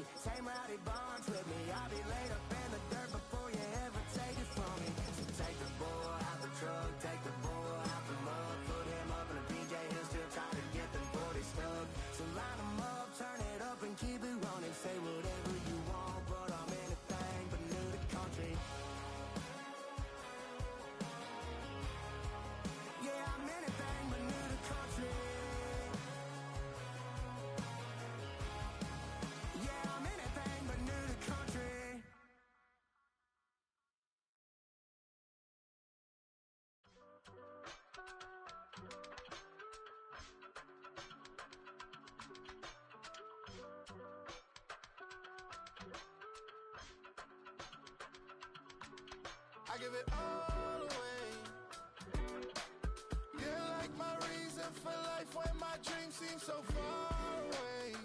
country. Same rowdy bonds with me. I'll be laid up in the dirt before you ever take it from me. So take the bull out the truck, take the bull out the mud, put him up in a PJ, he'll still try to get them 40 stuck. So line him up, turn it up and keep it running. Say whatever you want, but I'm anything but new to country. Yeah, I'm anything but new to country. Yeah, I'm anything but new to country. I give it all away. You're like my reason for life when my dreams seem so far away.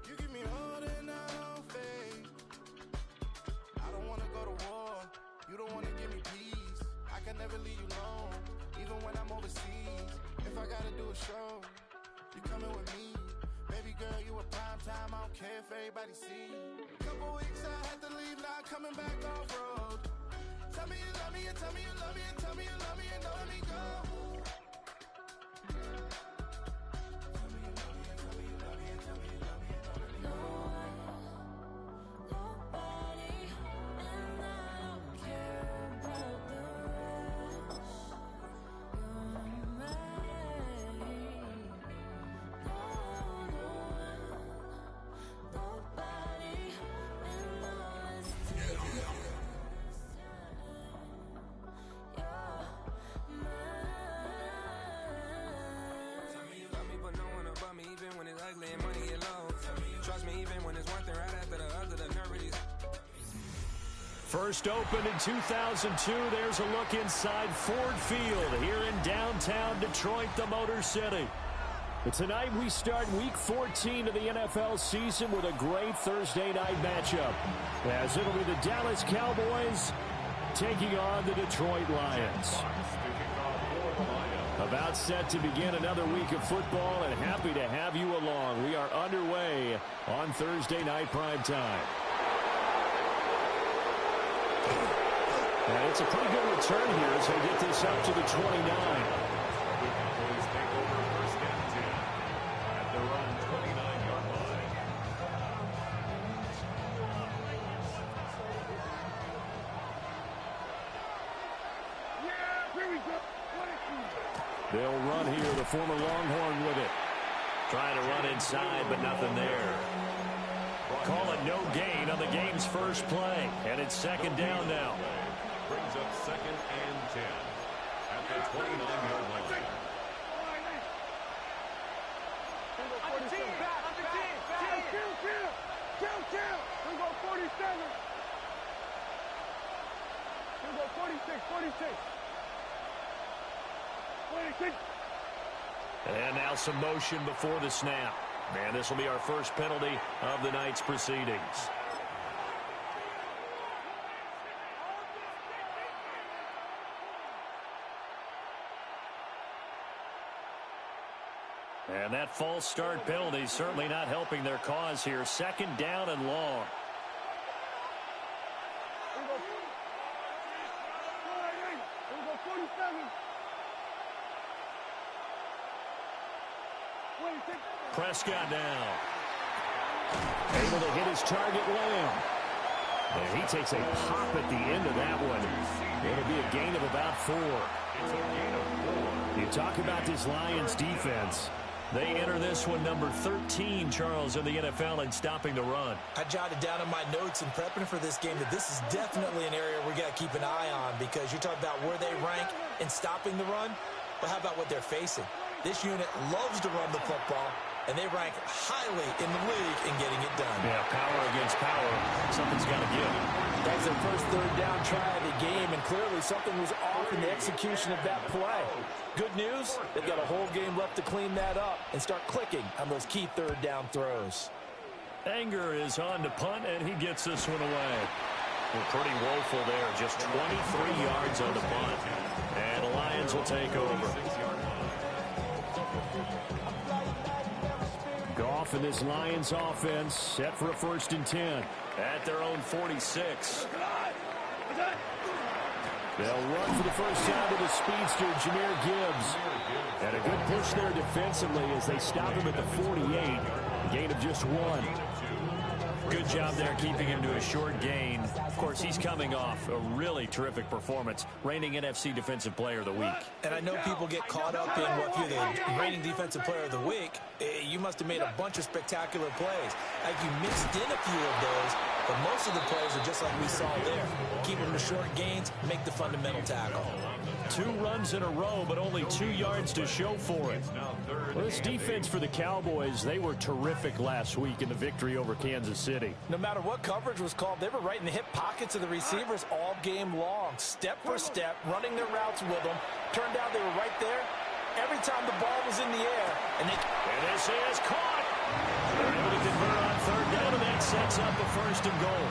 You give me all that I don't fade. I don't wanna go to war. You don't wanna give me peace. I can never leave you alone, even when I'm overseas. If I gotta do a show, you coming with me. Baby girl, you a prime time. I don't care if everybody see. Couple weeks I had to leave, now coming back off road. Tell me you love me and tell me you love me and tell me you love me and don't let me go. Tell me you love me and tell me you love me and tell me you love me and don't let me go. Nobody, and I don't care about the rest. You're mine. Nobody, and all is First opened in 2002, there's a look inside Ford Field here in downtown Detroit, the Motor City. But tonight we start Week 14 of the NFL season with a great Thursday night matchup, as it'll be the Dallas Cowboys taking on the Detroit Lions. About set to begin another week of football, and happy to have you along. We are underway on Thursday night primetime. And it's a pretty good return here as they get this up to the 29. Cowboys take over first and 10 at their own 29-yard line. They'll run here, the former Longhorn with it. Trying to run inside, but nothing there. Call it no gain on the game's first play. And it's second down now. Brings up second and 10 at the 29-yard line. On the team, kill. We go 47. We go 46. And now some motion before the snap. And this will be our first penalty of the night's proceedings. And that false start penalty certainly not helping their cause here. Second down and long. Prescott now. Able to hit his target, Lamb. And he takes a pop at the end of that one. It'll be a gain of about 4. It's a gain of 4. You talk about this Lions defense. They enter this one number 13, Charles, in the NFL in stopping the run. I jotted down in my notes in prepping for this game that this is definitely an area we got to keep an eye on, because you talk about where they rank in stopping the run, but how about what they're facing? This unit loves to run the football, and they rank highly in the league in getting it done. Yeah, power against power. Something's got to give. That's their first third down try of the game, and clearly something was off in the execution of that play. Good news, they've got a whole game left to clean that up and start clicking on those key third down throws. Anger is on to punt, and he gets this one away. Well, pretty woeful there. Just 23 yards on the punt. And the Lions will take over. Goff off, and this Lions offense set for a 1st and 10. At their own 46. They'll run for the first time to the speedster, Jahmyr Gibbs. And a good push there defensively as they stop him at the 48. A gain of just 1. Good job there keeping him to a short gain. Of course, he's coming off a really terrific performance, reigning NFC Defensive Player of the Week. And I know people get caught up in, well, if you're the reigning Defensive Player of the Week, you must have made a bunch of spectacular plays. Like you mixed in a few of those, but most of the plays are just like we saw there. Keep them to short gains, make the fundamental tackle. 2 runs in a row, but only 2 yards to show for it. Well, this defense for the Cowboys, they were terrific last week in the victory over Kansas City. No matter what coverage was called, they were right in the hip pockets of the receivers all game long, step for step, running their routes with them. Turned out they were right there every time the ball was in the air. And this is caught. They're able to convert on 3rd down, and that sets up a 1st and goal.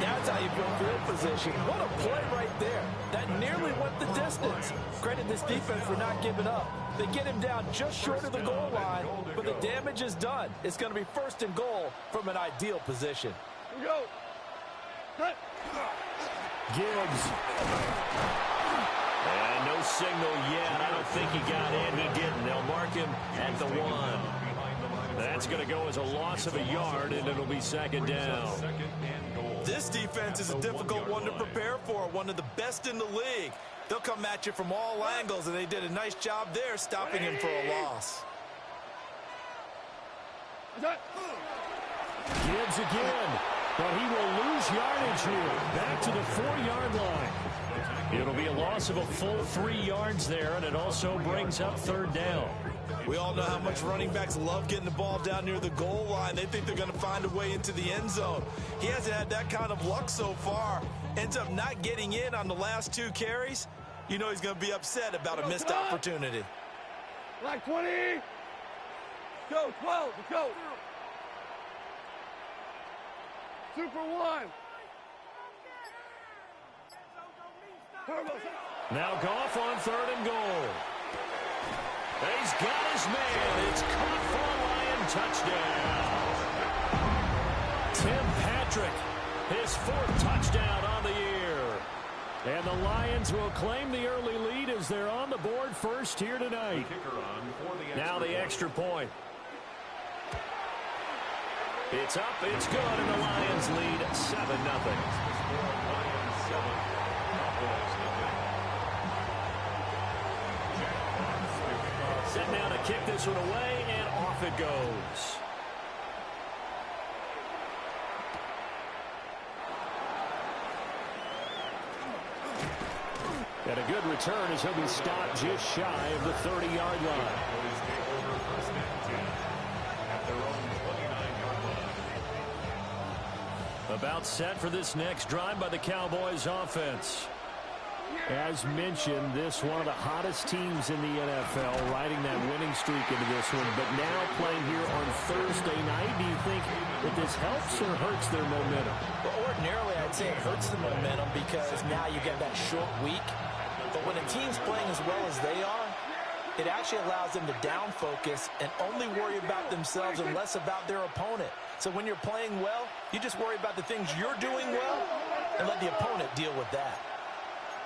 That's how you build field position. What a play right there. That nearly went the distance. Credit this defense for not giving up. They get him down just short of the goal line, but the damage is done. It's going to be 1st and goal from an ideal position. Here we go. Cut. Gibbs. And no signal yet. I don't think he got in. He didn't. They'll mark him at the 1. That's going to go as a loss of a yard, and it'll be 2nd down. This defense is a difficult one to prepare for, one of the best in the league. They'll come at you from all angles, and they did a nice job there stopping him for a loss. Gibbs again, but he will lose yardage here. Back to the 4-yard line. It'll be a loss of a full 3 yards there, and it also brings up 3rd down. We all know how much running backs love getting the ball down near the goal line. They think they're going to find a way into the end zone. He hasn't had that kind of luck so far. Ends up not getting in on the last 2 carries. You know he's going to be upset about a missed opportunity. Black 20. Go, 12. Let's go. Super 1. Turbo. Now Goff on 3rd and goal. He's got his man. It's caught for a Lion touchdown. Tim Patrick, his 4th touchdown on the year. And the Lions will claim the early lead as they're on the board first here tonight. Now the extra point. It's up, it's good, and the Lions lead 7-0. Set now to kick this one away, and off it goes. And a good return as he'll be stopped just shy of the 30-yard line. About set for this next drive by the Cowboys offense. As mentioned, this one of the hottest teams in the NFL, riding that winning streak into this one, but now playing here on Thursday night. Do you think that this helps or hurts their momentum? Well, ordinarily, I'd say it hurts the momentum because now you get that short week. But when a team's playing as well as they are, it actually allows them to down focus and only worry about themselves and less about their opponent. So when you're playing well, you just worry about the things you're doing well and let the opponent deal with that.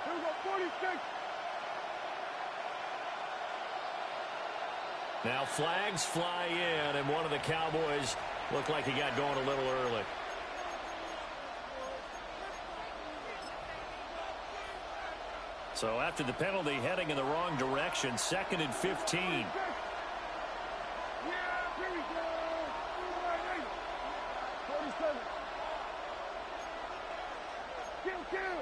Here we go, 46. Now flags fly in, and one of the Cowboys looked like he got going a little early. So after the penalty, heading in the wrong direction, 2nd and 15. Yeah, here we go. 47. Kill.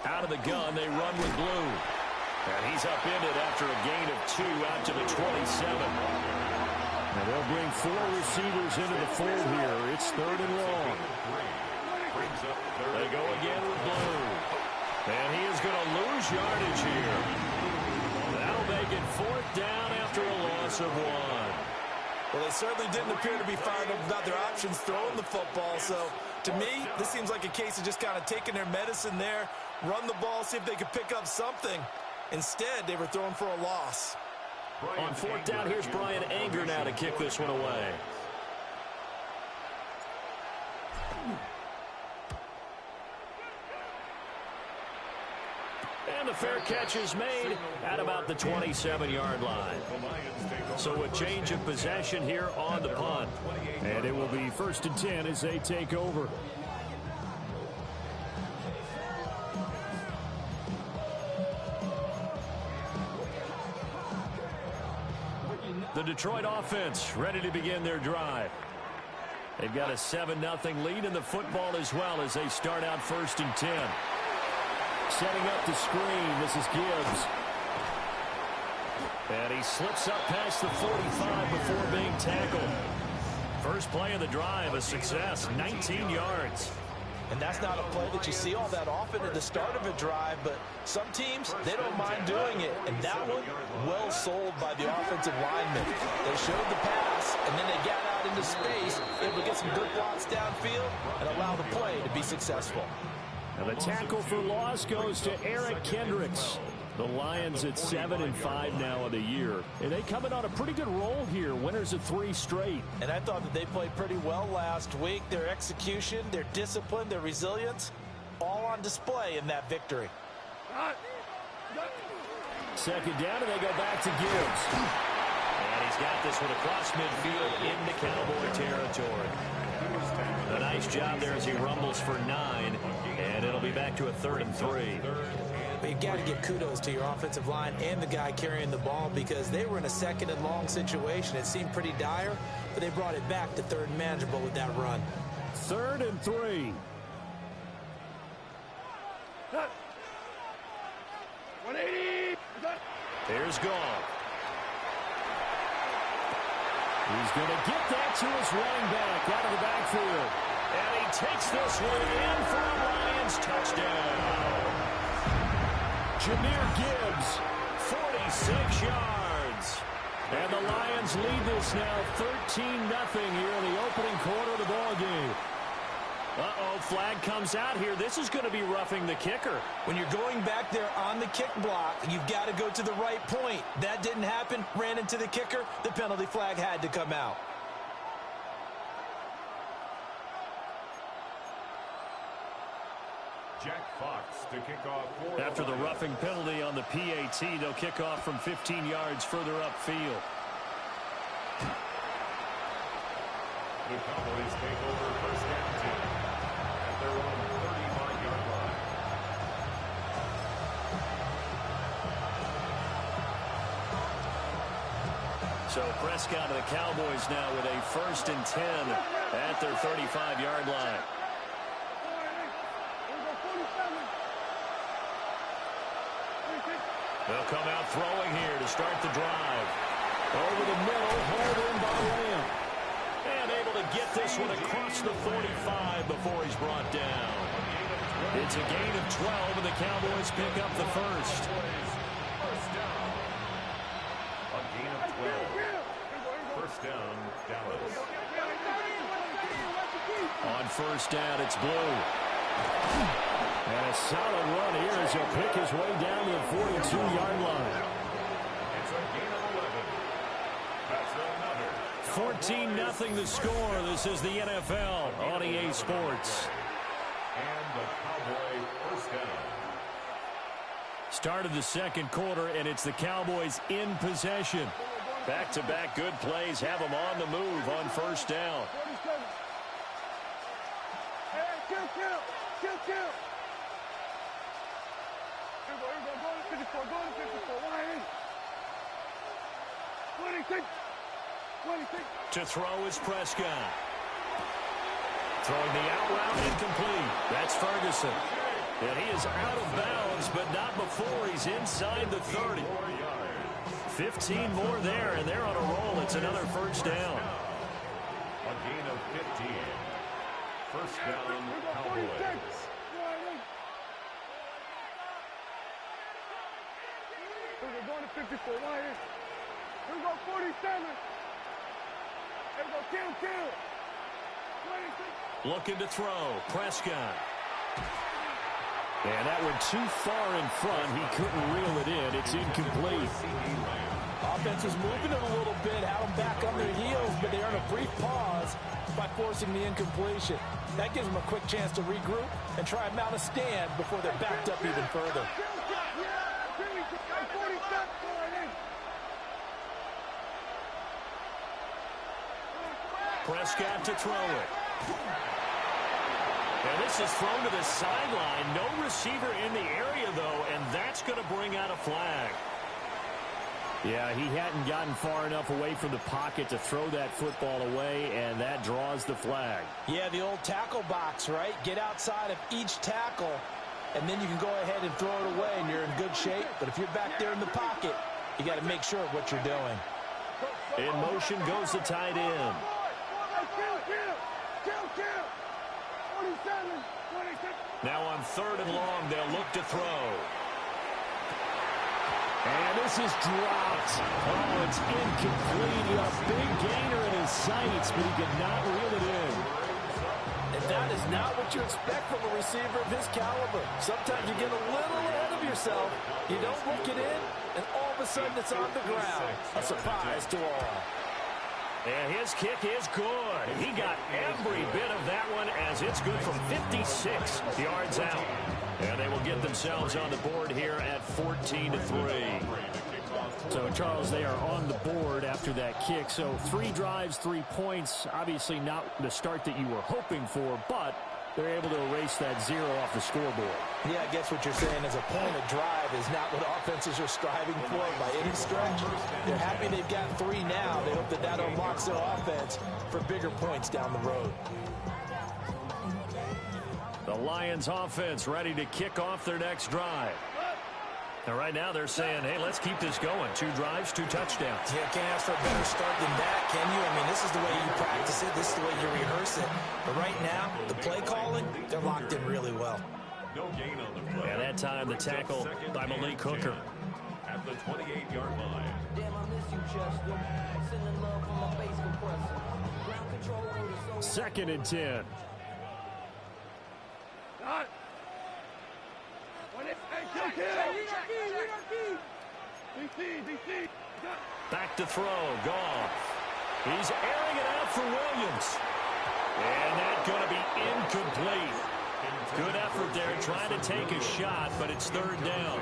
Out of the gun, they run with Blue. And he's upended after a gain of 2 out to the 27. And they'll bring 4 receivers into the fold here. It's 3rd and long. They go again with Blue. And he is going to lose yardage here. That'll make it 4th down after a loss of 1. Well, they certainly didn't appear to be fired up about their options throwing the football. So, to me, this seems like a case of just kind of taking their medicine there, run the ball, see if they could pick up something. Instead, they were throwing for a loss. On fourth down, here's Brian Anger now to kick this one away. And the fair catch is made at about the 27-yard line. So a change of possession here on the punt. And it will be 1st and 10 as they take over. The Detroit offense ready to begin their drive. They've got a 7-0 lead in the football as well as they start out 1st and 10. Setting up the screen, this is Gibbs. And he slips up past the 45 before being tackled. First play of the drive, a success, 19 yards. And that's not a play that you see all that often at the start of a drive, but some teams, they don't mind doing it. And that one, well sold by the offensive lineman. They showed the pass, and then they got out into space, able to get some good blocks downfield and allow the play to be successful. And the tackle for loss goes to Eric Kendricks. The Lions at 7-5 now of the year. And they coming on a pretty good roll here. Winners of 3 straight. And I thought that they played pretty well last week. Their execution, their discipline, their resilience, all on display in that victory. Second down, and they go back to Gibbs. And he's got this one across midfield into Cowboy territory. A nice job there as he rumbles for 9. And it'll be back to a 3rd and 3. But you've got to give kudos to your offensive line and the guy carrying the ball because they were in a 2nd and long situation. It seemed pretty dire, but they brought it back to 3rd and manageable with that run. 3rd and 3. 180. Here's Goff. He's going to get that to his running back out of the backfield. And he takes this one in for a Lions touchdown. Jahmyr Gibbs, 46 yards. and the Lions lead this now 13-0 here in the opening quarter of the ball game. Uh-oh, flag comes out here. This is going to be roughing the kicker. When you're going back there on the kick block, you've got to go to the right point. That didn't happen, ran into the kicker. The penalty flag had to come out. Jack Fox to kick off. After the roughing penalty on the PAT, they'll kick off from 15 yards further upfield. The Cowboys take over first down 10 at their own 35-yard line. So Prescott to the Cowboys now with a 1st and 10 at their 35-yard line. They'll come out throwing here to start the drive. Over the middle, hauled in by Lamb. And able to get this one across the 45 before he's brought down. It's a gain of 12, and the Cowboys pick up the first. First down. A gain of 12. First down, Dallas. On first down, it's Blue. And a solid run here as he'll pick his way down to the 42-yard line. It's a gain of 11. That's another. 14-0 the score. This is the NFL on EA Sports. And the Cowboy first down. Start of the second quarter, and it's the Cowboys in possession. Back-to-back good plays have them on the move on first down. To throw is Prescott. Throwing the out route incomplete. That's Ferguson. And he is out of bounds, but not before he's inside the 30. 15 more there, and they're on a roll. It's another first down. A gain of 15. First down, Cowboys. We're going to 54. Right here. Here we go, 47. Here we go, kill. 26. Looking to throw. Prescott. And that went too far in front. He couldn't reel it in. It's incomplete. Offense was moving it a little bit, had them back on their heels, but they earned a brief pause by forcing the incompletion. That gives them a quick chance to regroup and try and mount a stand before they're backed up even further. Prescott to throw it. And this is thrown to the sideline. No receiver in the area, though, and that's going to bring out a flag. Yeah, he hadn't gotten far enough away from the pocket to throw that football away, and that draws the flag. Yeah, the old tackle box, right? Get outside of each tackle, and then you can go ahead and throw it away, and you're in good shape. But if you're back there in the pocket, you got to make sure of what you're doing. In motion goes the tight end. Now on 3rd and long, they'll look to throw. And this is dropped. Oh, it's incomplete. He had a big gainer in his sights, but he could not reel it in. And that is not what you expect from a receiver of his caliber. Sometimes you get a little ahead of yourself. You don't look it in, and all of a sudden it's on the ground. A surprise to all. And his kick is good. He got every bit of that one as it's good from 56 yards out. And they will get themselves on the board here at 14-3. So, Charles, they are on the board after that kick. So 3 drives, 3 points. Obviously not the start that you were hoping for, but they're able to erase that 0 off the scoreboard. Yeah, I guess what you're saying is a point of drive is not what offenses are striving for by any stretch. They're happy they've got 3 now. They hope that that unlocks their offense for bigger points down the road. The Lions offense ready to kick off their next drive. And right now they're saying, hey, let's keep this going. 2 drives, 2 touchdowns. Yeah, can't ask for a better start than that, can you? I mean, this is the way you practice it. This is the way you rehearse it. But right now, the play calling, they're locked in really well. No gain on the play. And that time, the tackle by Malik Hooker. At the 28-yard line. Damn, I miss you, Chester. Sending love from my face compressor. Ground control order, so 2nd and 10. Back to throw. Goff. He's airing it out for Williams. And that's going to be incomplete. Good effort there trying to take a shot, but it's 3rd down.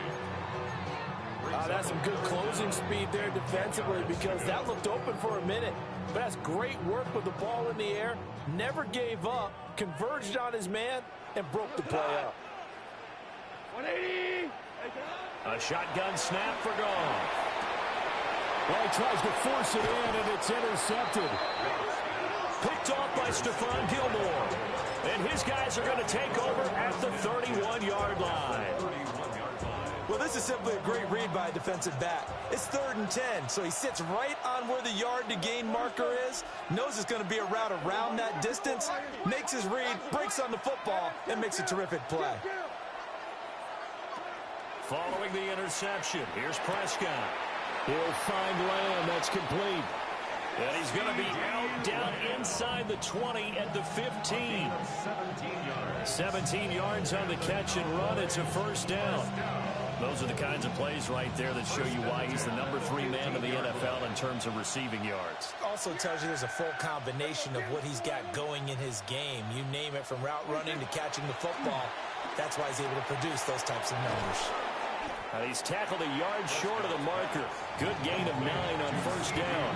That's some good closing speed there defensively because that looked open for a minute. But that's great work with the ball in the air. Never gave up, converged on his man, and broke the play up. 180. A shotgun snap for Goff. Well, he tries to force it in, and it's intercepted. Picked off by Stephon Gilmore. And his guys are going to take over at the 31-yard line. Well, this is simply a great read by a defensive back. It's 3rd and 10, so he sits right on where the yard-to-gain marker is, knows it's going to be a route around that distance, makes his read, breaks on the football, and makes a terrific play. Following the interception, here's Prescott. He'll find Lamb. That's complete. And he's going to be out down inside the 20 at the 15. 17 yards on the catch and run. It's a 1st down. Those are the kinds of plays right there that show you why he's the number 3 man in the NFL in terms of receiving yards. Also tells you there's a full combination of what he's got going in his game. You name it, from route running to catching the football. That's why he's able to produce those types of numbers. And he's tackled a yard short of the marker. Good gain of 9 on 1st down.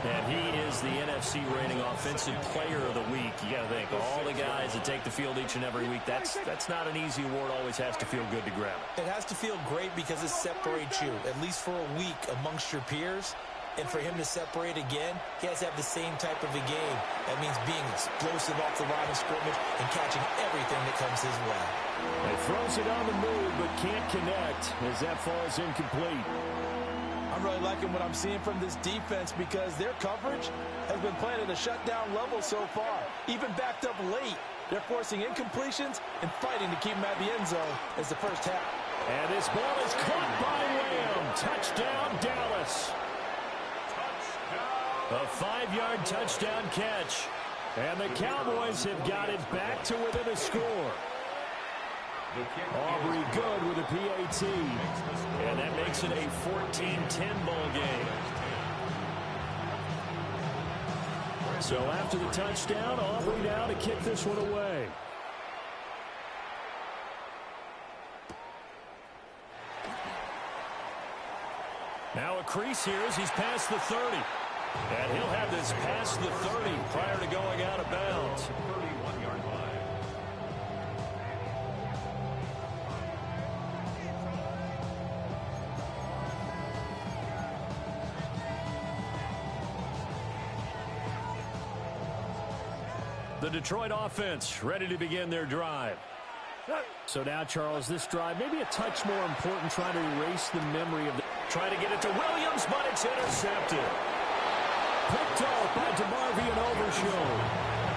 And he is the NFC rating offensive player of the week. You got to think, all the guys that take the field each and every week, that's not an easy award. Always has to feel good to grab it. It has to feel great because it separates you, at least for a week, amongst your peers. And for him to separate again, he has to have the same type of a game. That means being explosive off the line of scrimmage and catching everything that comes his way. He throws it on the move, but can't connect as that falls incomplete. I'm really liking what I'm seeing from this defense because their coverage has been playing at a shutdown level so far. Even backed up late, they're forcing incompletions and fighting to keep them at the end zone as the first half. And this ball is caught by Lamb. Touchdown, Dallas. A 5-yard touchdown catch. And the Cowboys have got it back to within a score. Aubrey good with a PAT. And that makes it a 14-10 ball game. So after the touchdown, Aubrey now to kick this one away. Now a crease here as he's past the 30. And he'll have this past the 30 prior to going out of bounds. 31-yard line. The Detroit offense ready to begin their drive. So now, Charles, this drive maybe a touch more important, trying to erase the memory of the... Trying to get it to Williams, but it's intercepted. Picked off by DeMarvion Overshown.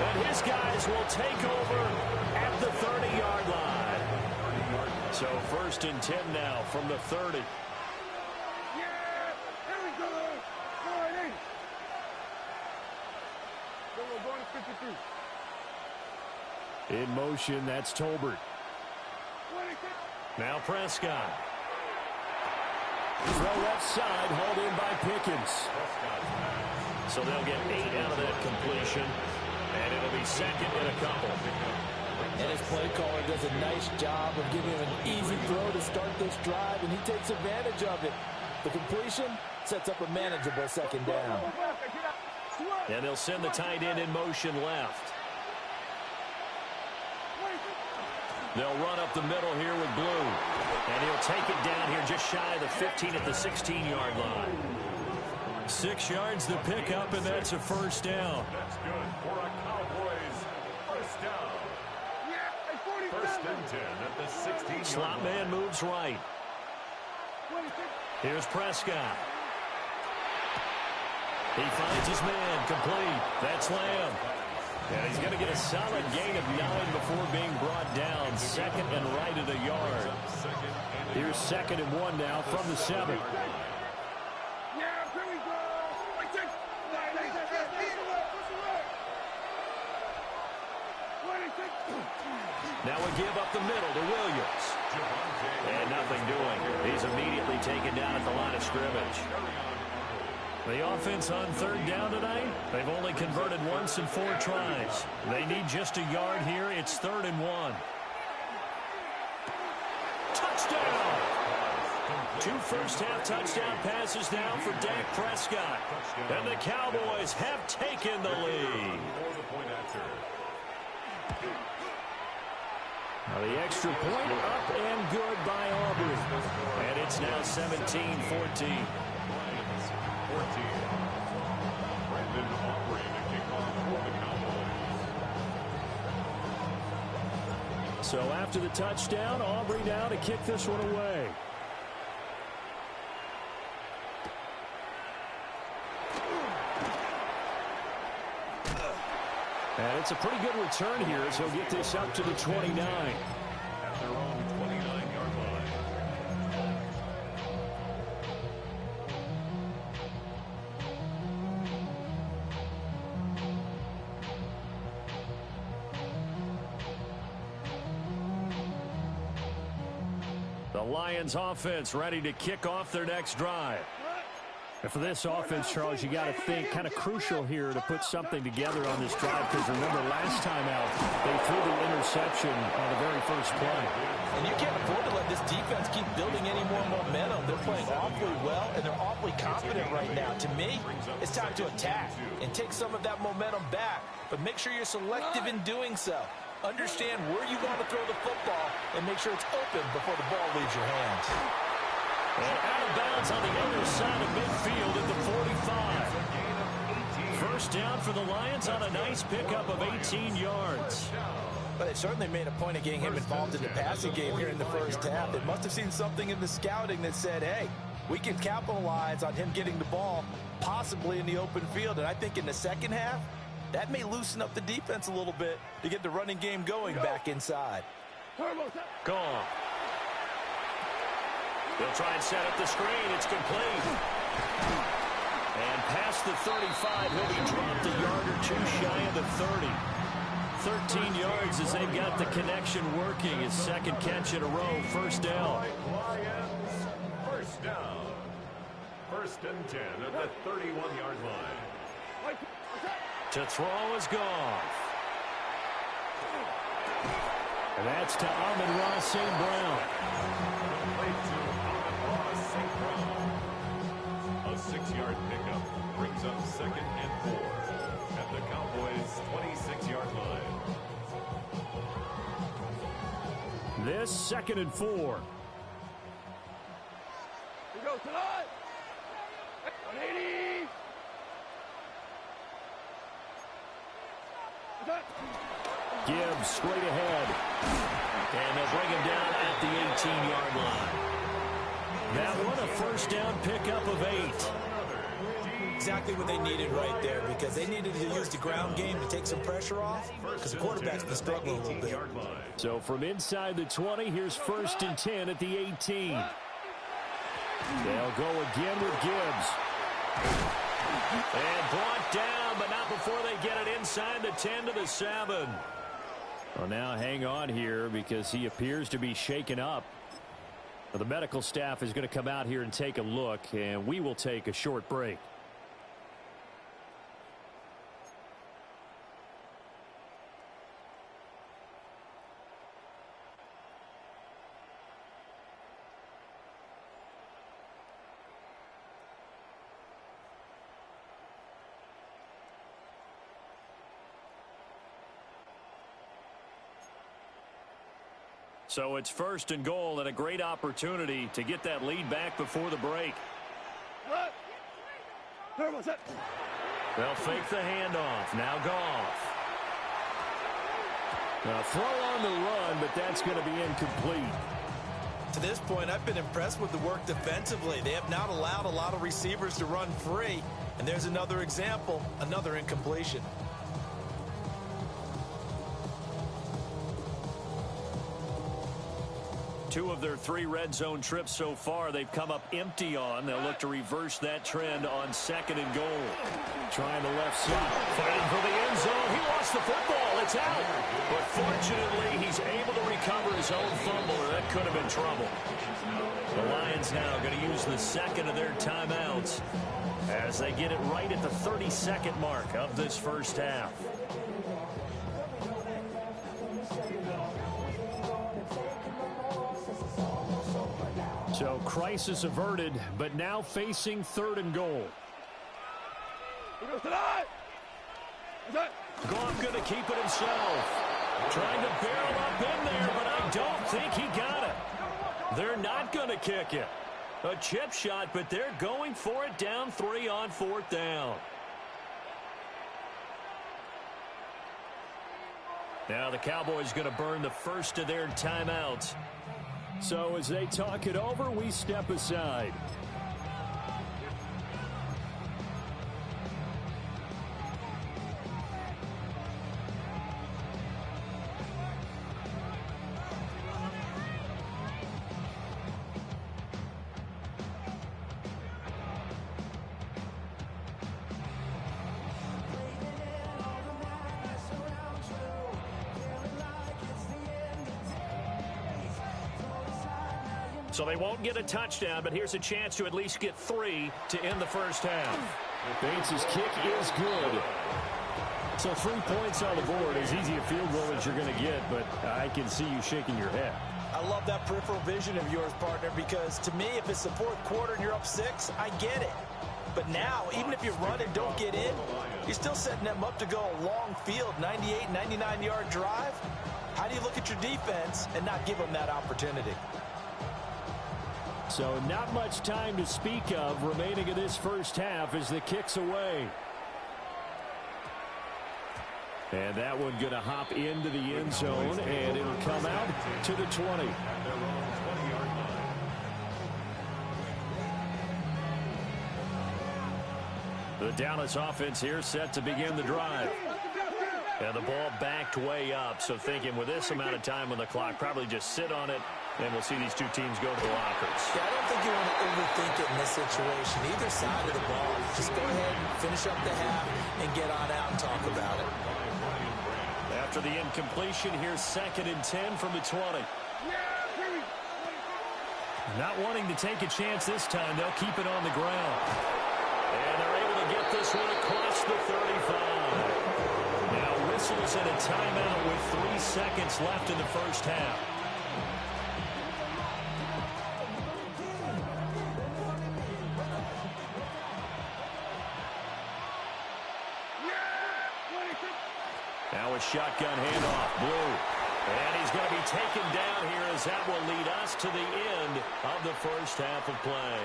And his guys will take over at the 30-yard line. So 1st and 10 now from the 30. Yeah, there we go. All right, so we're going to 53. In motion, that's Tolbert. Now Prescott. Throw left side, hauled in by Pickens. So they'll get 8 out of that completion, and it'll be 2nd and a couple. And his play caller does a nice job of giving him an easy throw to start this drive, and he takes advantage of it. The completion sets up a manageable 2nd down. And they'll send the tight end in motion left. They'll run up the middle here with Blue. And he'll take it down here just shy of the 15 at the 16-yard line. 6 yards the pickup, and that's a 1st down. That's good for a Cowboys 1st down. 1st and 10 at the 16-yard Slot man moves right. Here's Prescott. He finds his man, complete. That's Lamb. And he's going to get a solid gain of 9 before being brought down. 2nd and right at a yard. Here's 2nd and 1 now from the 7. Now we give up the middle to Williams. And nothing doing. He's immediately taken down at the line of scrimmage. The offense on 3rd down tonight, they've only converted once in 4 tries. They need just a yard here. It's 3rd and 1. Touchdown! 2 first-half touchdown passes now for Dak Prescott. And the Cowboys have taken the lead. Now the extra point up and good by Aubrey. And it's now 17-14. Brandon Aubrey to kick off for the Cowboys. So after the touchdown, Aubrey now to kick this one away. And it's a pretty good return here as he'll get this up to the 29. At their own 29-yard line. The Lions offense ready to kick off their next drive. And for this offense, Charles, you got to think kind of crucial here to put something together on this drive, because remember last time out they threw the interception on the very first play. And you can't afford to let this defense keep building any more momentum. They're playing awfully well, and they're awfully confident right now. To me, it's time to attack and take some of that momentum back, but make sure you're selective in doing so. Understand where you want to throw the football and make sure it's open before the ball leaves your hands. And out of bounds on the other side of midfield at the 45. First down for the Lions on a nice pickup of 18 yards. But they certainly made a point of getting him involved in the passing game here in the first half. They must have seen something in the scouting that said, hey, we can capitalize on him getting the ball possibly in the open field. And I think in the second half, that may loosen up the defense a little bit to get the running game going back inside. Gone. They'll try and set up the screen. It's complete. And past the 35, he'll be dropped a yard or two shy of the 30. 13 yards as they've got the connection working. His second catch in a row, first down. Lions, first down. First and 10 at the 31-yard line. To throw is Goff. And that's to Amon-Ra St. Brown. Complete to Amon-Ra St. Brown. A 6-yard pickup brings up second and 4 at the Cowboys' 26-yard line. This second and 4. Here goes tonight. 180. Gibbs straight ahead. And they'll bring him down at the 18-yard line. That one a first down pickup of 8. Exactly what they needed right there, because they needed to use the ground game to take some pressure off, because the quarterback's been struggling a little bit. So from inside the 20, here's first and 10 at the 18. They'll go again with Gibbs. And brought down, but not before they get it inside the 10 to the 7. Well, now hang on here because he appears to be shaken up. Well, the medical staff is going to come out here and take a look, and we will take a short break. So it's first and goal and a great opportunity to get that lead back before the break. They'll fake the handoff. Now Goff. Now throw on the run, but that's going to be incomplete. To this point, I've been impressed with the work defensively. They have not allowed a lot of receivers to run free. And there's another example, another incompletion. Two of their 3 red zone trips so far, they've come up empty on. They'll look to reverse that trend on second and goal. Trying the left side. Fighting for the end zone. He lost the football. It's out. But fortunately, he's able to recover his own fumble, or that could have been trouble. The Lions now going to use the second of their timeouts as they get it right at the 32nd mark of this first half. So crisis averted, but now facing third and goal. Goff going to keep it himself. Trying to barrel up in there, but I don't think he got it. They're not going to kick it. A chip shot, but they're going for it down 3 on 4th down. Now the Cowboys going to burn the first of their timeouts. So as they talk it over, we step aside. So they won't get a touchdown, but here's a chance to at least get 3 to end the first half. Bates' kick is good. So 3 points on the board, as easy a field goal as you're going to get, but I can see you shaking your head. I love that peripheral vision of yours, partner, because to me, if it's the 4th quarter and you're up 6, I get it. But now, even if you run and don't get in, you're still setting them up to go a long field, 98, 99-yard drive. How do you look at your defense and not give them that opportunity? So not much time to speak of remaining in this first half as the kick's away. And that one going to hop into the end zone, and it'll come out to the 20. The Dallas offense here set to begin the drive. And the ball backed way up, so thinking with this amount of time on the clock, probably just sit on it, and we'll see these two teams go to the lockers. Yeah, I don't think you want to overthink it in this situation. Either side of the ball, just go ahead and finish up the half and get on out and talk about it. after the incompletion. Here's 2nd and 10 from the 20. Not wanting to take a chance this time. They'll keep it on the ground. And they're able to get this one across the 35. Now whistles and a timeout with 3 seconds left in the first half. Now a shotgun handoff, Blue. And he's going to be taken down here as that will lead us to the end of the first half of play.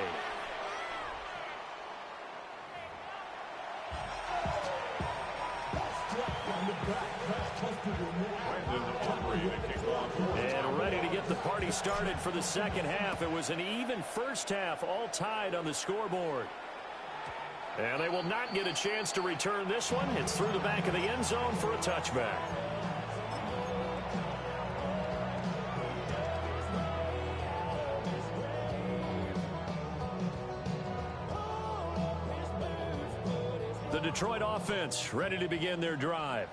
And ready to get the party started for the second half. It was an even first half, all tied on the scoreboard. And they will not get a chance to return this one. It's through the back of the end zone for a touchback. The Detroit offense ready to begin their drive.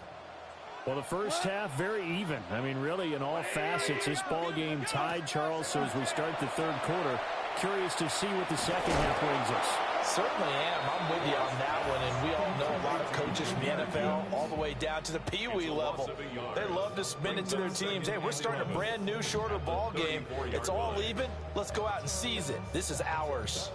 Well, the first half, very even. I mean, really, in all facets, this ball game tied, Charles. So as we start the third quarter, curious to see what the second half brings us. Certainly am. I'm with you on that one, and we all know a lot of coaches from the NFL all the way down to the Pee-wee level. They love to spin it to their teams. Hey, we're starting a brand new, shorter ball game. It's all even. Let's go out and seize it. This is ours.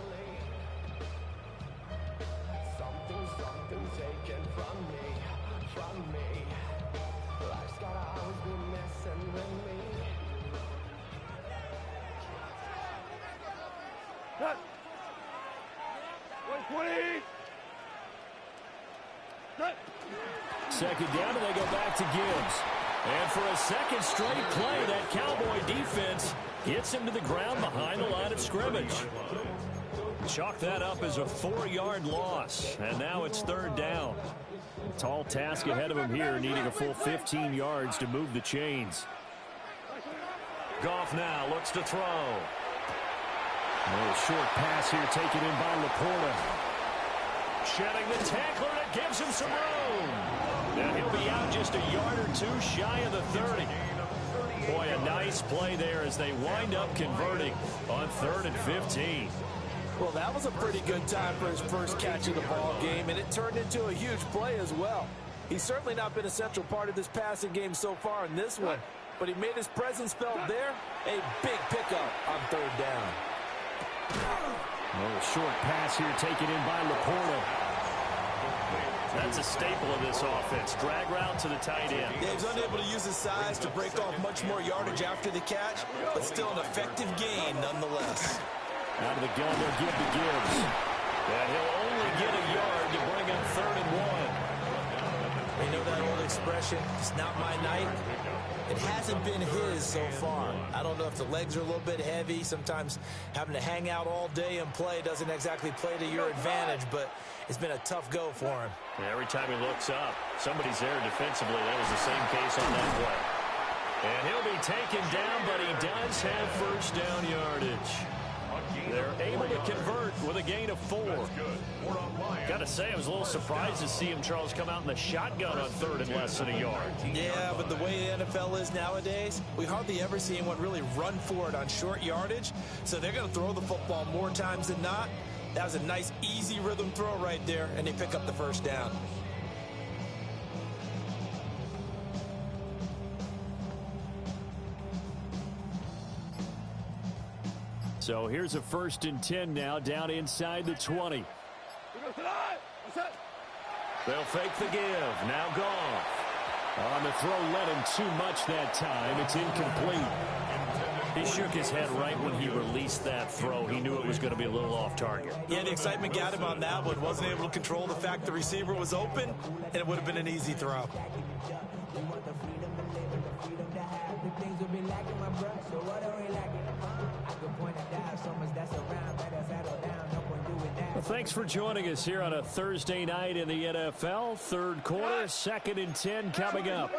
Cut. 120. Cut. Second down, and they go back to Gibbs. And for a second straight play, that Cowboy defense gets him to the ground behind the line of scrimmage. Chalk that up as a 4-yard loss, and now it's third down. Tall task ahead of him here, needing a full 15 yards to move the chains. Goff now looks to throw. A little short pass here taken in by Laporta. Shedding the tackler, and it gives him some room. And he'll be out just a yard or two shy of the 30. Boy, a nice play there as they wind up converting on 3rd and 15. Well, that was a pretty good time for his first catch of the ball game, and it turned into a huge play as well. He's certainly not been a central part of this passing game so far in this one, but he made his presence felt there. A big pickup on 3rd down. A little short pass here taken in by Laporta. That's a staple of this offense. Drag route to the tight end. Yeah, he's unable to use his size to break off much more yardage after the catch, but still an effective gain nonetheless. Out of the gun, they'll give to Gibbs. And he'll only get a yard to bring up 3rd and 1. You know that old expression, it's not my night? It hasn't been his so far. I don't know if the legs are a little bit heavy. Sometimes having to hang out all day and play doesn't exactly play to your advantage, but it's been a tough go for him. And every time he looks up, somebody's there defensively. That was the same case on that play. And he'll be taken down, but he does have first down yardage. They're able to convert with a gain of 4. Got to say, I was a little surprised to see him, Charles, come out in the shotgun on 3rd and less than a yard. Yeah, but the way the NFL is nowadays, we hardly ever see anyone really run for it on short yardage. So they're going to throw the football more times than not. That was a nice, easy rhythm throw right there, and they pick up the first down. So here's a 1st and 10 now, down inside the 20. They'll fake the give. Now Goff. On the throw, led him too much that time. It's incomplete. He shook his head right when he released that throw. He knew it was going to be a little off target. Yeah, the excitement got him on that one. Wasn't able to control the fact the receiver was open, and it would have been an easy throw. Well, thanks for joining us here on a Thursday night in the NFL. Third quarter, 2nd and 10 coming up.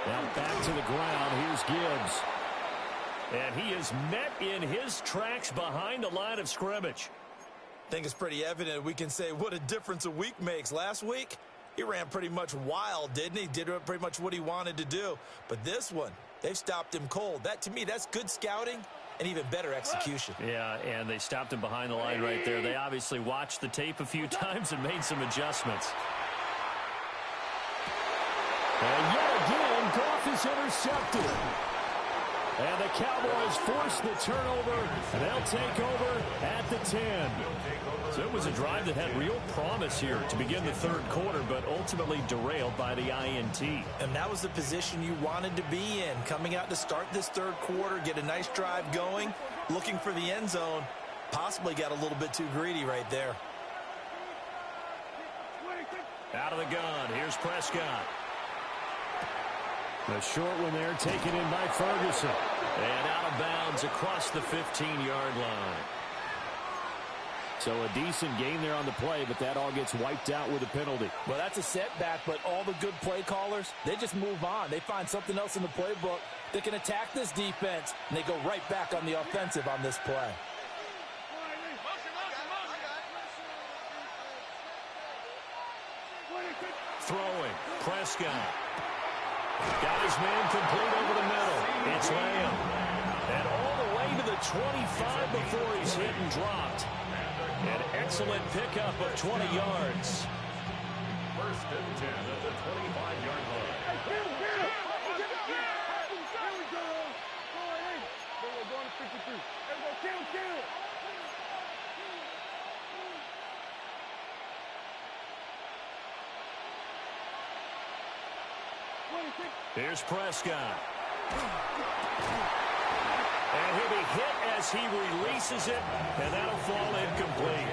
Now back to the ground. Here's Gibbs. And he is met in his tracks behind the line of scrimmage. I think it's pretty evident we can say what a difference a week makes. Last week, he ran pretty much wild, didn't he? Did pretty much what he wanted to do. But this one, they've stopped him cold. That, to me, that's good scouting and even better execution. Yeah, and they stopped him behind the line right there. They obviously watched the tape a few times and made some adjustments. And yet again, Goff is intercepted. And the Cowboys force the turnover, and they'll take over at the 10. So it was a drive that had real promise here to begin the third quarter, but ultimately derailed by the INT. And that was the position you wanted to be in, coming out to start this third quarter, get a nice drive going, looking for the end zone. Possibly got a little bit too greedy right there. Out of the gun, here's Prescott. The short one there taken in by Ferguson. And out of bounds across the 15-yard line. So a decent gain there on the play, but that all gets wiped out with a penalty. Well, that's a setback, but all the good play callers, they just move on. They find something else in the playbook that can attack this defense, and they go right back on the offensive on this play. Throwing, Prescott. Got his man complete over the middle. It's Lamb. And all the way to the 25 before he's hit and dropped. An excellent pickup of 20 yards. First and 10 at the 25-yard line. Here's Prescott. And he'll be hit as he releases it, and that'll fall incomplete.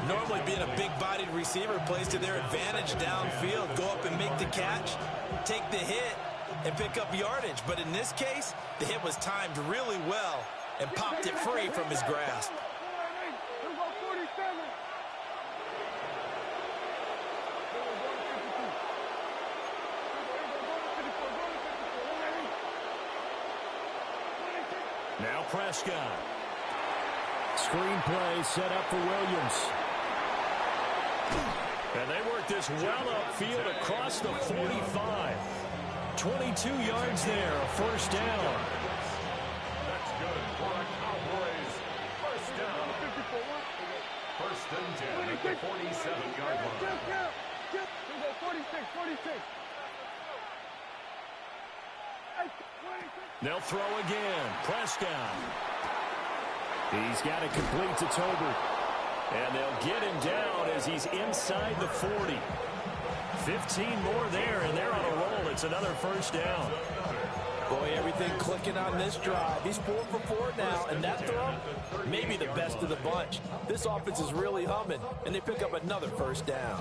Normally being a big-bodied receiver plays to their advantage downfield. Go up and make the catch, take the hit, and pick up yardage. But in this case, the hit was timed really well and popped it free from his grasp. Now Prescott. Screenplay set up for Williams. And they work this well upfield across the 45. 22 yards there, a first down. That's good for a Cowboys first down. First and 10 at the 47-yard line. 46. They'll throw again. Prescott. He's got it complete to Tolbert. And they'll get him down as he's inside the 40. 15 more there, and they're on a roll. It's another first down. Boy, everything clicking on this drive. He's 4 for 4 now, and that throw, maybe the best of the bunch. This offense is really humming, and they pick up another first down.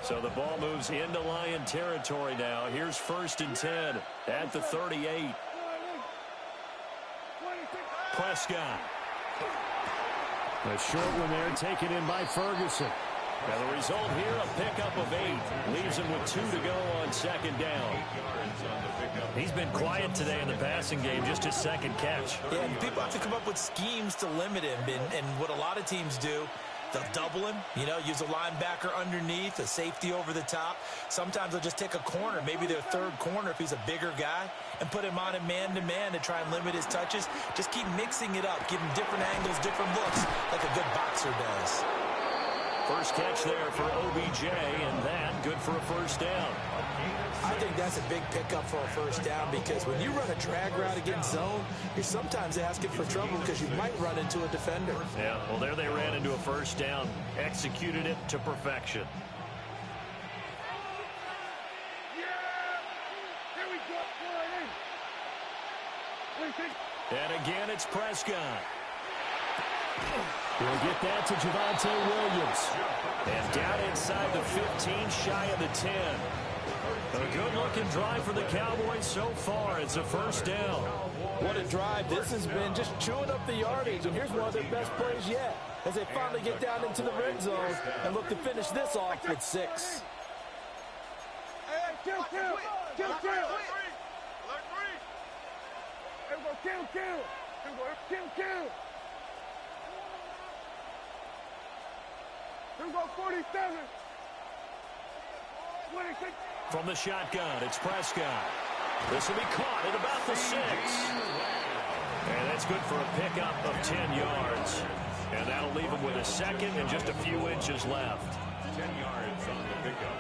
So the ball moves into Lion territory now. Here's first and 10 at the 38. Prescott. The short one there taken in by Ferguson. And the result here, a pickup of 8. Leaves him with 2 to go on second down. He's been quiet today in the passing game, just his second catch. Yeah, and people have to come up with schemes to limit him. And what a lot of teams do, they'll double him, use a linebacker underneath, a safety over the top. Sometimes they'll just take a corner, maybe their third corner if he's a bigger guy, and put him on a man-to-man to try and limit his touches. Just keep mixing it up, give him different angles, different looks, like a good boxer does. First catch there for OBJ, and that good for a first down. I think that's a big pickup for a first down because when you run a drag route against zone, you're sometimes asking for trouble because you might run into a defender. Yeah, well, there they ran into a first down, executed it to perfection. And again, it's Prescott. We'll get that to Javonte Williams. And down inside the 15, shy of the 10. A good-looking drive for the Cowboys so far. It's a first down. What a drive. This has been just chewing up the yardage, and here's one of their best plays yet as they finally get down into the red zone and look to finish this off with 6. Kill. Here we go, 47. 26. From the shotgun, it's Prescott. This will be caught at about the 6. And that's good for a pickup of 10 yards. And that'll leave him with a second and just a few inches left. 10 yards on the pickup.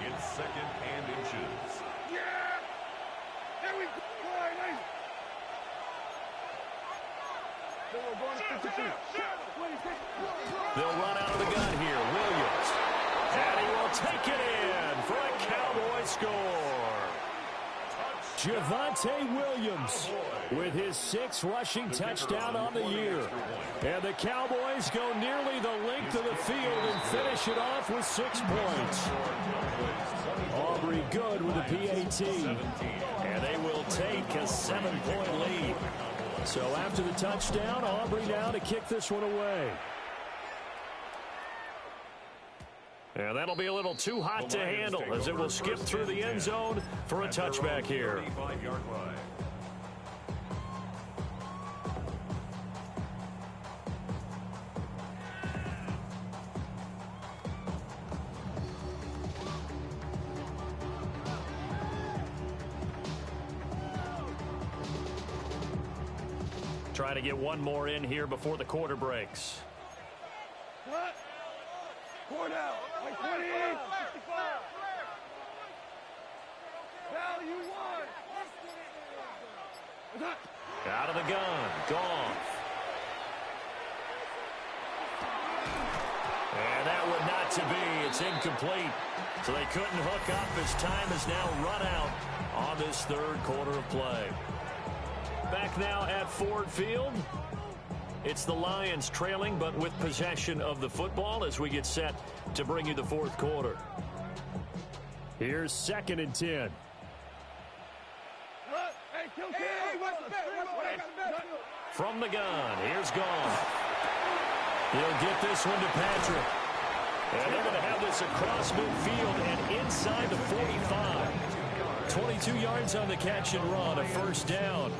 It's second and inches. Yeah! There we go. All right, nice. Then we're going to 52. 26. They'll run out of the gun here. Williams. And he will take it in for a Cowboy score. Javonte Williams with his 6th rushing touchdown on the year. And the Cowboys go nearly the length of the field and finish it off with 6 points. Aubrey good with a PAT. And they will take a 7-point lead. So after the touchdown, Aubrey now to kick this one away. And that'll be a little too hot to handle as it will skip through the end zone for a touchback here. 35-yard line. Trying to get one more in here before the quarter breaks. What? 4 down. Like 20. 65. Value 1. Out of the gun. Goff. And that would not to be. It's incomplete. So they couldn't hook up as time is now run out on this third quarter of play. Back now at Ford Field. It's the Lions trailing, but with possession of the football as we get set to bring you the fourth quarter. Here's 2nd and 10. From the gun, here's Goff. He'll get this one to Patrick. And they're going to have this across midfield and inside the 45. 22 yards on the catch and run, a first down.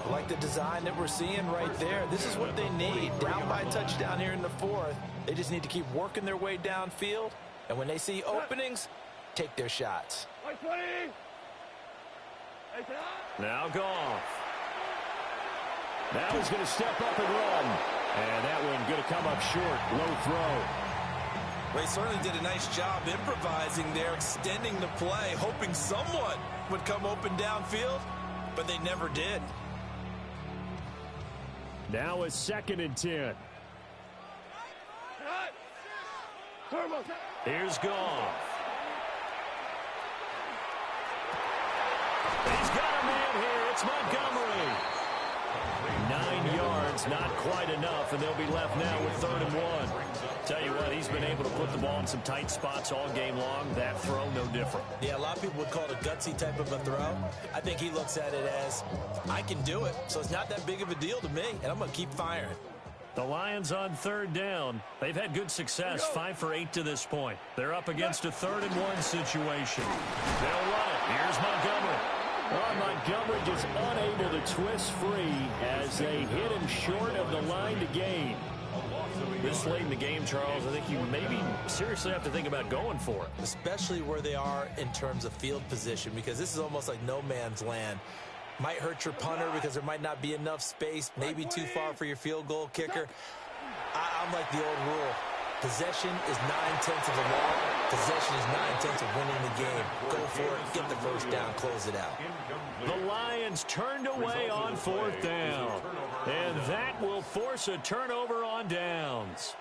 I like the design that we're seeing right there. This is what they need. Down by a touchdown here in the 4th. They just need to keep working their way downfield. And when they see openings, take their shots. Now Goff. Now he's going to step up and run. And that one going to come up short. Low throw. Well, he certainly did a nice job improvising there, extending the play, hoping someone would come open downfield, but they never did. Now a 2nd and 10. Here's Goff. He's got a man here. It's Montgomery. 9 yards, not quite enough, and they'll be left now with 3rd and 1. Tell you what, he's been able to put the ball in some tight spots all game long. That throw, no different. Yeah, a lot of people would call it a gutsy type of a throw. I think he looks at it as, I can do it, so it's not that big of a deal to me, and I'm going to keep firing. The Lions on 3rd down. They've had good success, 5 for 8 to this point. They're up against a 3rd and 1 situation. They'll run it. Here's Montgomery. Well, Montgomery just unable to twist free as they hit him short of the line to gain. This late in the game, Charles, I think you maybe seriously have to think about going for it. Especially where they are in terms of field position, because this is almost like no man's land. Might hurt your punter because there might not be enough space, maybe too far for your field goal kicker. I'm like the old rule. Possession is 9/10 of the law. Possession is 9/10 of winning the game. Go for it, get the first down, close it out. The Lions turned away on 4th down. And that will force a turnover on downs.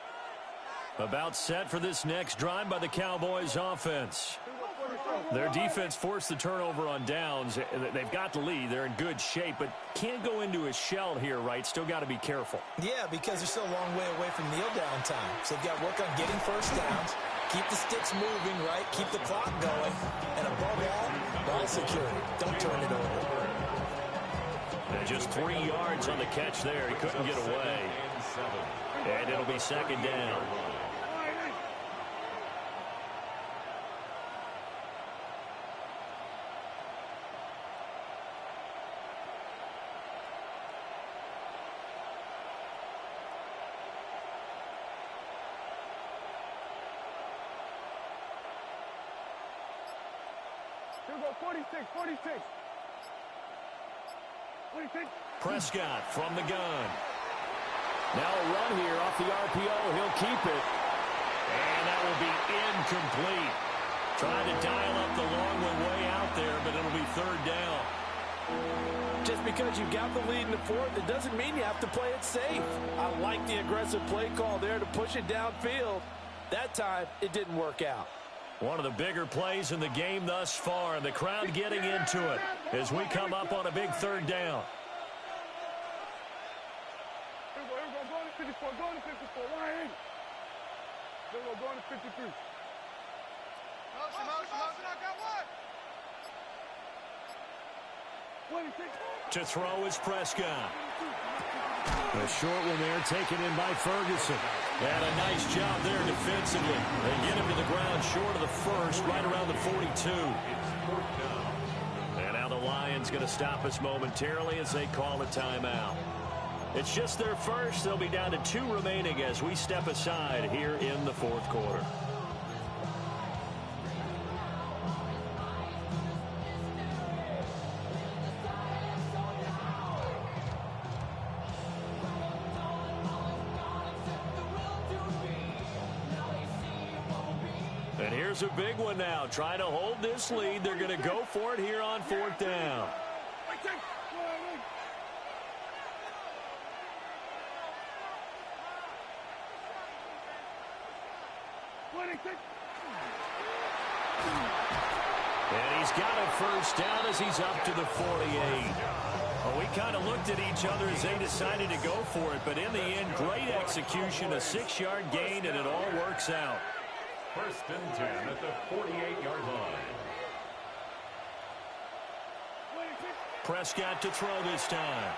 About set for this next drive by the Cowboys offense. Their defense forced the turnover on downs. They've got the lead. They're in good shape, but can't go into a shell here, right? Still got to be careful. Yeah, because they're still a long way away from kneel down time. So they've got to work on getting first downs, keep the sticks moving, right? Keep the clock going. And above all, ball security. Don't turn it over. And just 3 yards on the catch there. He couldn't get away. And it'll be 2nd down. go 46, 46. 46. Prescott from the gun. Now a run here off the RPO. He'll keep it. And that will be incomplete. Trying to dial up the long one way out there, but it'll be third down. Just because you've got the lead in the fourth, it doesn't mean you have to play it safe. I like the aggressive play call there to push it downfield. That time, it didn't work out. One of the bigger plays in the game thus far, and the crowd getting into it as we come up on a big third down. Here we go, going to 54, going to 54, line. Here we go, going to 53. Motion, I got one. 26. To throw is Prescott. A short one there taken in by Ferguson. And a nice job there defensively. They get him to the ground short of the first, right around the 42. And now the Lions going to stop us momentarily as they call a timeout. It's just their first. They'll be down to 2 remaining as we step aside here in the fourth quarter. And here's a big one now. Trying to hold this lead. They're going to go for it here on fourth down. And he's got a first down as he's up to the 48. Well, we kind of looked at each other as they decided to go for it, but in the end, great execution, a 6-yard gain, and it all works out. First and 10 at the 48-yard line. Prescott to throw this time.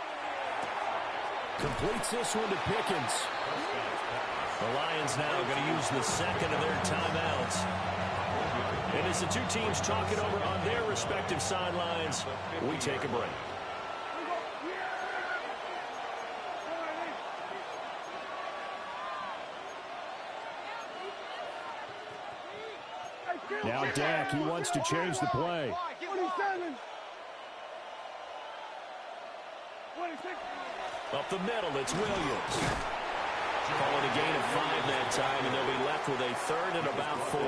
Completes this one to Pickens. The Lions now going to use the second of their timeouts. And as the two teams talk it over on their respective sidelines, we take a break. Now Dak, he wants to change the play. 27. 26. Up the middle, it's Williams. Calling a gain of 5 that time, and they'll be left with a third and about 4.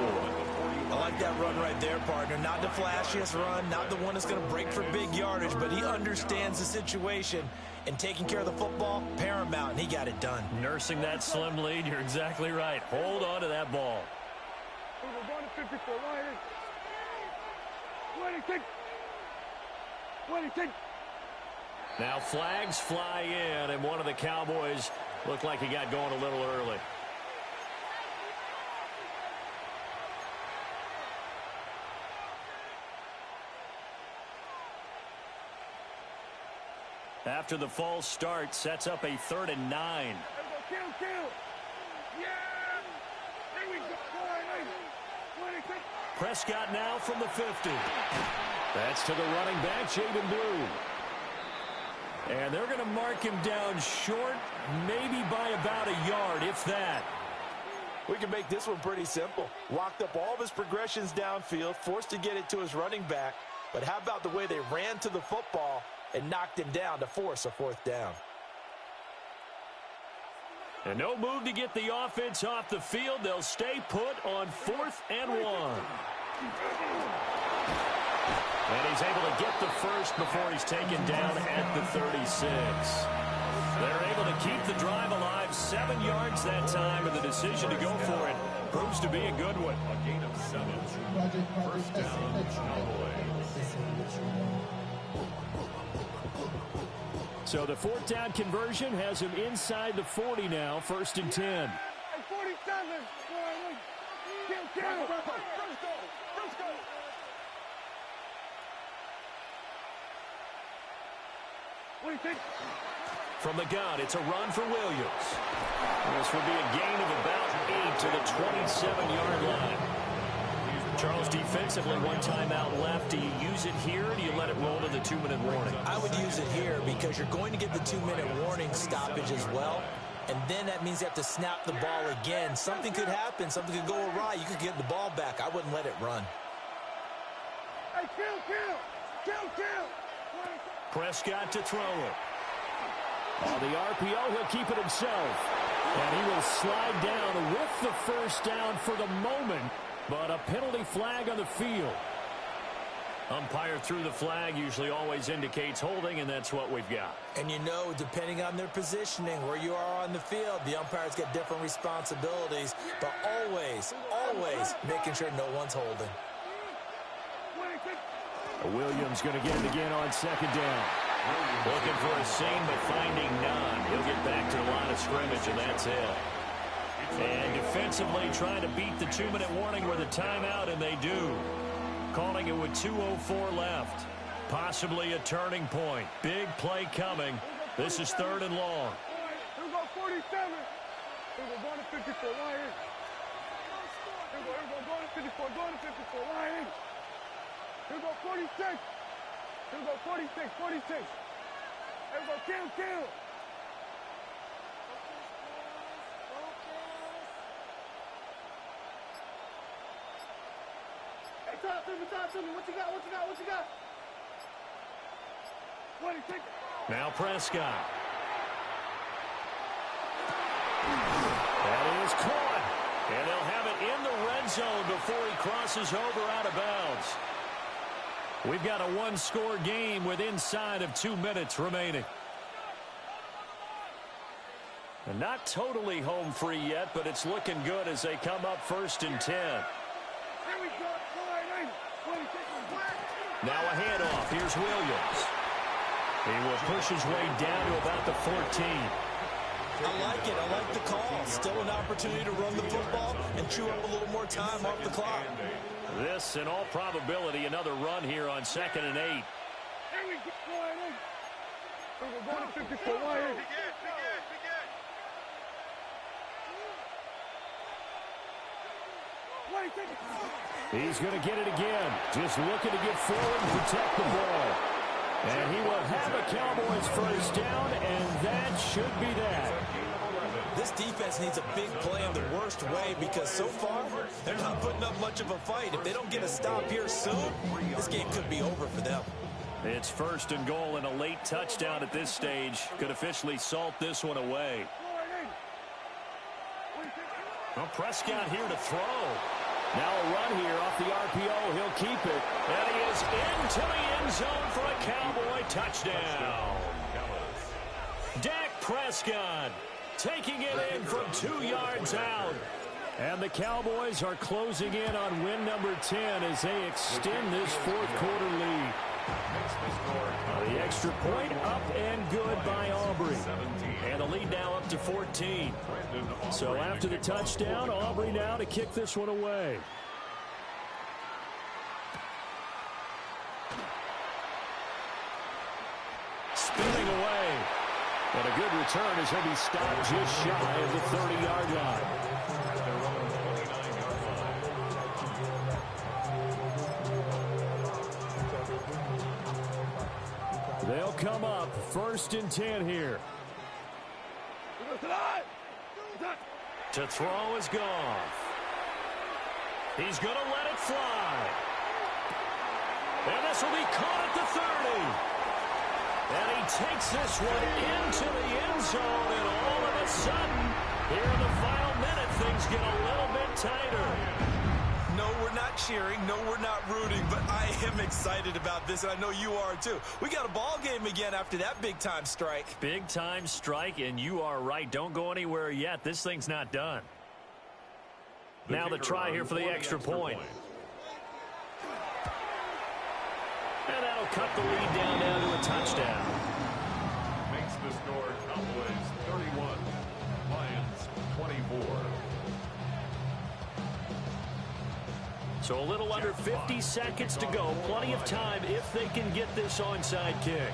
I like that run right there, partner. Not the flashiest run, not the one that's going to break for big yardage, but he understands the situation, and taking care of the football, paramount, and he got it done. Nursing that slim lead, you're exactly right. Hold on to that ball. We're going to 54, line. 26. 26. Now flags fly in, and one of the Cowboys looked like he got going a little early. After the false start, sets up a 3rd and 9. Kill. Yeah! There we go. 26. Prescott now from the 50. That's to the running back, Jaden Blue. And they're going to mark him down short, maybe by about a yard, if that. We can make this one pretty simple. Locked up all of his progressions downfield, forced to get it to his running back. But how about the way they ran to the football and knocked him down to force a 4th down? And no move to get the offense off the field. They'll stay put on 4th and 1. And he's able to get the first before he's taken down at the 36. They're able to keep the drive alive, 7 yards that time, and the decision to go for it proves to be a good one. A gain of 7. First down, Cowboys. So the 4th down conversion has him inside the 40 now, 1st and 10. Hey, 47. Kill. Let's go. From the gun, it's a run for Williams. This would be a gain of about 8 to the 27-yard line. Charles, defensively, 1 timeout left. Do you use it here, or do you let it roll to the 2-minute warning? I would use it here because you're going to get the 2-minute warning stoppage as well. And then that means you have to snap the ball again. Something could happen. Something could go awry. You could get the ball back. I wouldn't let it run. Hey, kill. Prescott to throw it. On the RPO, he'll keep it himself. And he will slide down with the first down for the moment. But a penalty flag on the field. Umpire threw the flag, usually always indicates holding, and that's what we've got. And you know, depending on their positioning, where you are on the field, the umpires get different responsibilities, but always making sure no one's holding. Williams going to get it again on second down. Looking for a seam, but finding none. He'll get back to the line of scrimmage, and that's it. And defensively trying to beat the 2-minute warning with a timeout, and they do. Calling it with 2:04 left. Possibly a turning point. Big play coming. This is 3rd and long. Here we go, 47. Here we go, going to 54. Line in. Here we go, going to 54. Going to 54. Line in. Here we go, 46. Here we go, 46. Here we go, kill. Talk to me. What you got? Now Prescott. That is caught. And they'll have it in the red zone before he crosses over out of bounds. We've got a one-score game with inside of 2 minutes remaining. And not totally home free yet, but it's looking good as they come up 1st and 10. Now a handoff. Here's Williams. He will push his way down to about the 14. I like it. I like the call. Still an opportunity to run the football and chew up a little more time off the clock. This, in all probability, another run here on 2nd and 8. Here we go. We're going to 54. Begin. He's going to get it again. Just looking to get forward and protect the ball. And he will have a Cowboys first down, and that should be that. This defense needs a big play in the worst way because so far, they're not putting up much of a fight. If they don't get a stop here soon, this game could be over for them. It's 1st and goal, and a late touchdown at this stage could officially salt this one away. Well, Prescott here to throw. Now a run here off the RPO. He'll keep it. And he is into the end zone for a Cowboy touchdown. Dak Prescott taking it in from 2 yards out. And the Cowboys are closing in on win number 10 as they extend this 4th quarter lead. The extra point up and good by Aubrey. And the lead now up to 14. So after the touchdown, Aubrey now to kick this one away. Spinning away. And a good return as he'll be stopped just shy of the 30-yard line. They'll come up 1st and 10 here. To throw is Goff. He's going to let it fly. And this will be caught at the 30. And he takes this one into the end zone. And all of a sudden, here in the final minute, things get a little bit tighter. No, we're not cheering. No, we're not rooting. But I am excited about this, and I know you are too. We got a ball game again after that big-time strike. Big-time strike, and you are right. Don't go anywhere yet. This thing's not done. Now the try here for the extra point. And that'll cut the lead down to a touchdown. Makes the score Cowboys 31, Lions 24. So a little under 50 seconds to go. Plenty of time if they can get this onside kick.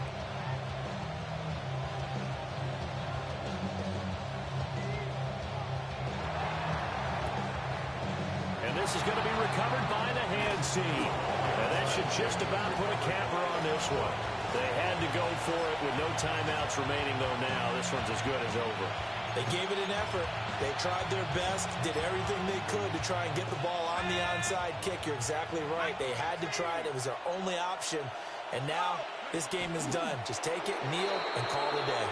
And this is going to be recovered by the hands team. And that should just about put a capper on this one. They had to go for it with no timeouts remaining, though, now. This one's as good as over. They gave it an effort, They tried their best, did everything they could to try and get the ball on the onside kick. You're exactly right. They had to try it. It was their only option. And now this game is done. Just take it, kneel, and call it a day.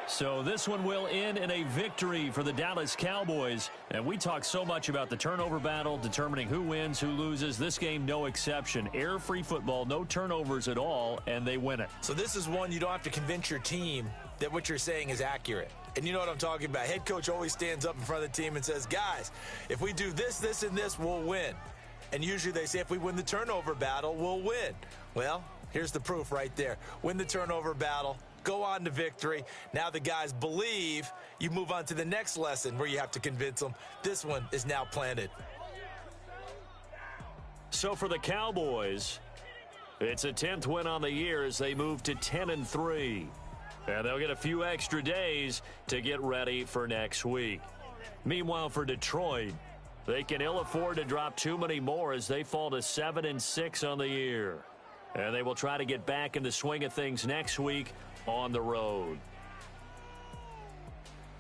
So this one will end in a victory for the Dallas Cowboys. And we talk so much about the turnover battle, determining who wins, who loses. This game, no exception. Error-free football, no turnovers at all, and they win it. So this is one you don't have to convince your team that what you're saying is accurate. And you know what I'm talking about. Head coach always stands up in front of the team and says, guys, if we do this, this, and this, we'll win. And usually they say if we win the turnover battle, we'll win. Well, here's the proof right there. Win the turnover battle. Go on to victory. Now the guys believe. You move on to the next lesson where you have to convince them. This one is now planted. So for the Cowboys, it's a 10th win on the year as they move to 10-3. And they'll get a few extra days to get ready for next week. Meanwhile, for Detroit, they can ill afford to drop too many more as they fall to 7-6 on the year. And they will try to get back in the swing of things next week on the road.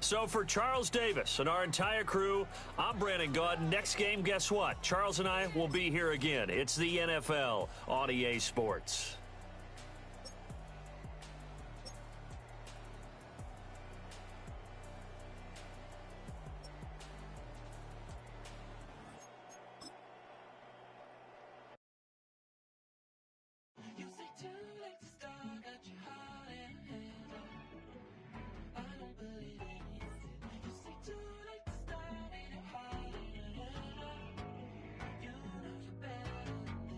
So for Charles Davis and our entire crew, I'm Brandon Gaudin. Next game, guess what? Charles and I will be here again. It's the NFL on EA Sports.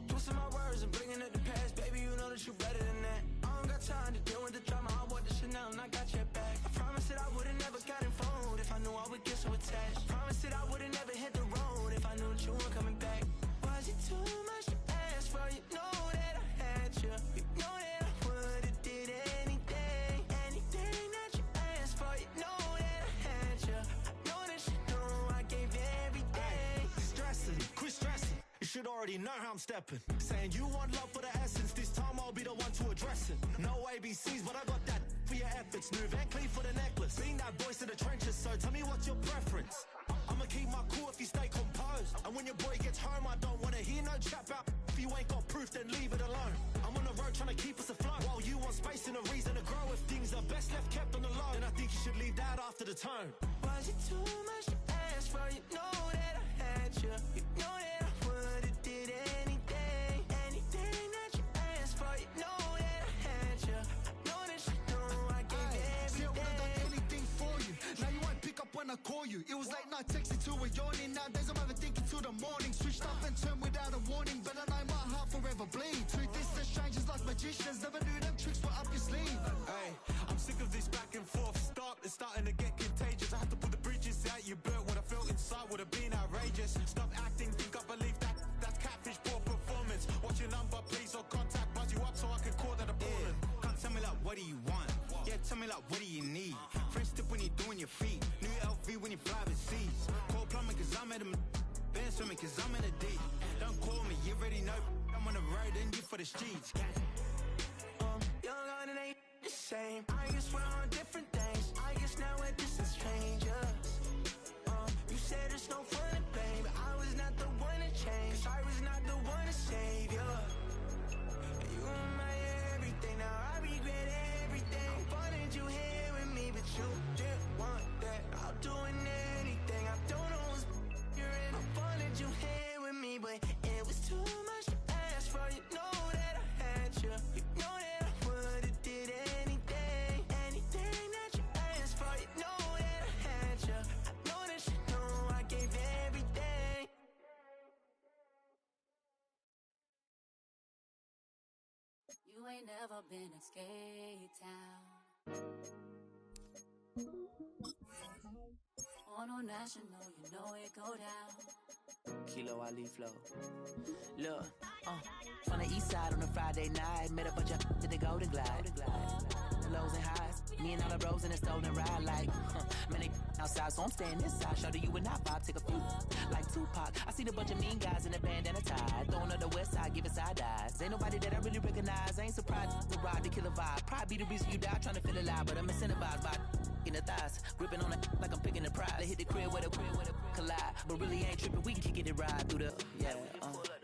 Twisting my words and bringing up the past, baby, you know that you better than that. I don't got time to deal with the drama, I want the Chanel and I got your back. I promised that I would've never got involved if I knew I would get so attached. I promised that I would've never hit the road if I knew that you weren't coming back. Was it too much to ask for? You know that I had you. You know that I would've did anything, anything that you asked for. You know that I had you. I know that you know I gave you everything. Stressing, quit stressing. You should already know how I'm stepping. Saying you want love for the essence. This time I'll be the one to address it. No ABCs, but I got that for your efforts. New Van Cleef for the necklace. Being that voice in the trenches, so tell me what's your preference. I'ma keep my cool if you stay composed. And when your boy gets home, I don't wanna hear no chat about. If you ain't got proof, then leave it alone. I'm on the road trying to keep us afloat. While you want space and a reason to grow. If things are best left kept on the low, then I think you should leave that after the tone. Was it too much to ask for? You know that I had you. You know that I would've did anything, anything that you asked for. You know that I had you. I know that you know I gave you everything. See, I would've done anything for you. Now you won't pick up when I call you. It was late night texting to a yawning. Nowadays I'm overthinking till the morning. Switched up and turned without a warning. But I know my heart forever bleed. Two distant strangers like magicians. Never knew them tricks were up your sleeve. Hey, I'm sick of this back and forth. It's starting to get contagious. I have to put the bridges out you built. What I felt inside would have been outrageous. Stop acting, think I believe that's catfish, poor performance. What's your number, please, or contact, buzz you up so I can call that appalling. Can't tell me like, what do you want? Yeah, tell me like, what do you need? French tip when you're doing your feet. New LV when you fly overseas. Call plumbing cause I'm at a been swimming cause I'm in a deep. Don't call me, you already know. I'm on the road and you for the streets. Young on and ain't the same. I guess we're on different things. I guess now we're distant strangers. You said there's no fun to blame, but I was not the one to change. I was not the one to save you. You were my everything. Now I regret everything. I wanted you here with me, but you didn't want that. I'll do anything. I don't know what's you're in. I wanted you here with me, but it was too much to ask for. You know that I had you. You know that I would've did anything, anything that you asked for. You know that I had you. I know that you know I gave you everything. You ain't never been in Skate Town. On no national, you know it go down. Kilo Ali flow. Look, from the east side on a Friday night, met a bunch of in the Golden Glide. Lows and highs, me and all the bros in a stolen ride like, man, they outside, so I'm staying inside. Show you and I vibe, take a few, like Tupac. I seen a bunch of mean guys in a bandana tie, throwing up the west side, giving side eyes. Ain't nobody that I really recognize, I ain't surprised to ride the killer vibe. Probably be the reason you die, trying to feel alive, but I'm incentivized by in the thighs, gripping on it like I'm picking the prize. They hit the crib where the collide, but really ain't tripping. We can kick it and ride through the